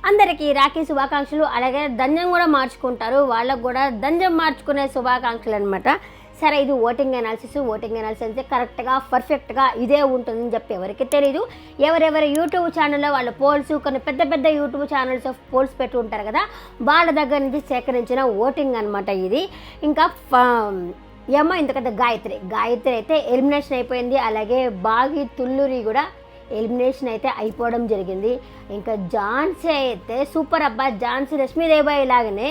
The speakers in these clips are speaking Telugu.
అందరికీ రాఖీ శుభాకాంక్షలు. అలాగే దంజం కూడా మార్చుకుంటారు, వాళ్ళకు కూడా దంజం మార్చుకునే శుభాకాంక్షలు అనమాట. సరే, ఇది ఓటింగ్ అనాలిసిస్ అయితే కరెక్ట్గా పర్ఫెక్ట్గా ఇదే ఉంటుందని చెప్పి ఎవరికి తెలీదు. ఎవరెవరి యూట్యూబ్ ఛానల్లో వాళ్ళ పోల్స్, కొన్ని పెద్ద పెద్ద యూట్యూబ్ ఛానల్స్ ఆఫ్ పోల్స్ పెట్టి ఉంటారు కదా, వాళ్ళ దగ్గర నుంచి సేకరించిన ఓటింగ్ అనమాట ఇది. ఇంకా ఏమో ఇంతకంటే గాయత్రి అయితే ఎలిమినేషన్ అయిపోయింది. అలాగే బాగి తుళ్ళూరి కూడా ఎలిమినేషన్ అయితే అయిపోవడం జరిగింది. ఇంకా ఝాన్సీ అయితే సూపర్ అబ్బా. ఝాన్సీ లక్ష్మీదేవి లాగానే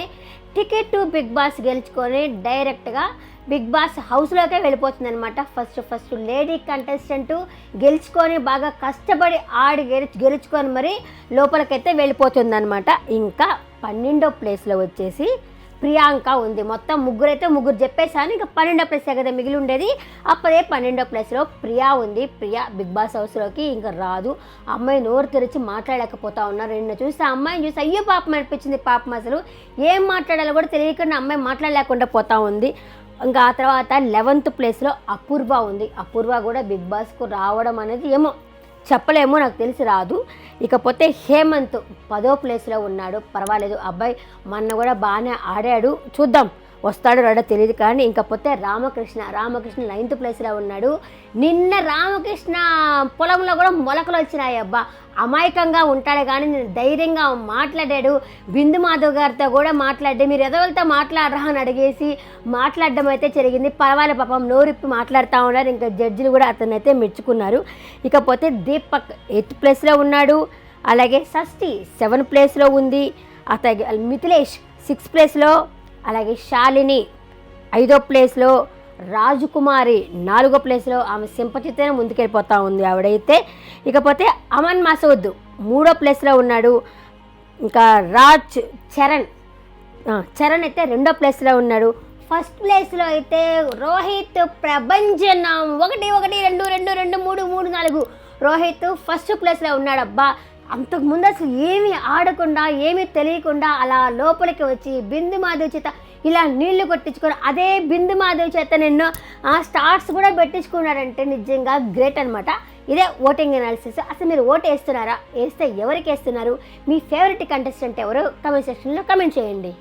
టికెట్ టు బిగ్ బాస్ గెలుచుకొని డైరెక్ట్గా బిగ్ బాస్ హౌస్లోకే వెళ్ళిపోతుంది అనమాట. ఫస్ట్ లేడీ కంటెస్టెంట్ గెలుచుకొని బాగా కష్టపడి ఆడి గెలుచుకొని మరి లోపలికైతే వెళ్ళిపోతుంది అనమాట. ఇంకా 12వ ప్లేస్లో వచ్చేసి ప్రియాంక ఉంది. మొత్తం ముగ్గురు చెప్పేశాను, ఇంకా 12వ ప్లేసే కదా మిగిలి ఉండేది. అప్పుడే 12వ ప్లేస్లో ప్రియా ఉంది. ప్రియా బిగ్ బాస్ హౌస్లోకి ఇంకా రాదు. అమ్మాయి నోరు తెరిచి మాట్లాడలేకపోతా ఉన్నారు. నిన్న చూసి ఆ అమ్మాయిని చూసి అయ్యో పాపం అనిపించింది. పాపం అసలు ఏం మాట్లాడాలో కూడా తెలియకుండా అమ్మాయి మాట్లాడలేకుండా పోతా ఉంది. ఇంకా ఆ తర్వాత 11th ప్లేస్లో అపూర్వ ఉంది. అపూర్వ కూడా బిగ్ బాస్కు రావడం అనేది ఏమో చెప్పలేమో, నాకు తెలిసి రాదు. ఇకపోతే హేమంత్ 10వ ప్లేస్లో ఉన్నాడు. పర్వాలేదు, అబ్బాయి మొన్న కూడా బాగానే ఆడాడు, చూద్దాం వస్తాడు రాడో తెలియదు. కానీ ఇంకపోతే రామకృష్ణ 9th ప్లేస్లో ఉన్నాడు. నిన్న రామకృష్ణ పొలంలో కూడా మొలకలు వచ్చినాయి అబ్బా. అమాయకంగా ఉంటాడు కానీ ధైర్యంగా మాట్లాడాడు. బిందు మాధవ్ గారితో కూడా మాట్లాడి మీరు ఎదవలతో మాట్లాడరా అని అడిగేసి మాట్లాడడం అయితే జరిగింది. పర్వాలేదు పాపం నోరిప్పి మాట్లాడుతూ ఉన్నారు. ఇంకా జడ్జిలు కూడా అతను అయితే మెచ్చుకున్నారు. ఇకపోతే దీపక్ 8th ప్లేస్లో ఉన్నాడు. అలాగే షష్ఠి 7th ప్లేస్లో ఉంది. అతని మిథిలేష్ 6th ప్లేస్లో, అలాగే శాలిని 5వ ప్లేస్లో, రాజకుమారి 4వ ప్లేస్లో. ఆమె సింపతితోనే ముందుకెళ్ళిపోతూ ఉంది ఆవిడైతే. ఇకపోతే అమన్ మసూద్ 3వ ప్లేస్లో ఉన్నాడు. ఇంకా చరణ్ అయితే 2వ ప్లేస్లో ఉన్నాడు. ఫస్ట్ ప్లేస్లో అయితే రోహిత్ ప్రభంజనం 1 1 2 2 2 3 3 4 రోహిత్ ఫస్ట్ ప్లేస్లో ఉన్నాడు అబ్బా. అంతకుముందు అసలు ఏమీ ఆడకుండా ఏమీ తెలియకుండా అలా లోపలికి వచ్చి బిందు మాధవ్ చేత ఇలా నీళ్లు కొట్టించుకొని అదే బిందు మాధవ్ చేత నిన్ను స్టార్స్ కూడా పెట్టించుకున్నాడంటే నిజంగా గ్రేట్ అనమాట. ఇదే ఓటింగ్ అనాలిసిస్. అసలు మీరు ఓటు వేస్తున్నారా? వేస్తే ఎవరికి వేస్తున్నారు? మీ ఫేవరెట్ కంటెస్టెంట్ ఎవరు? కమెంట్ సెక్షన్లో కమెంట్ చేయండి.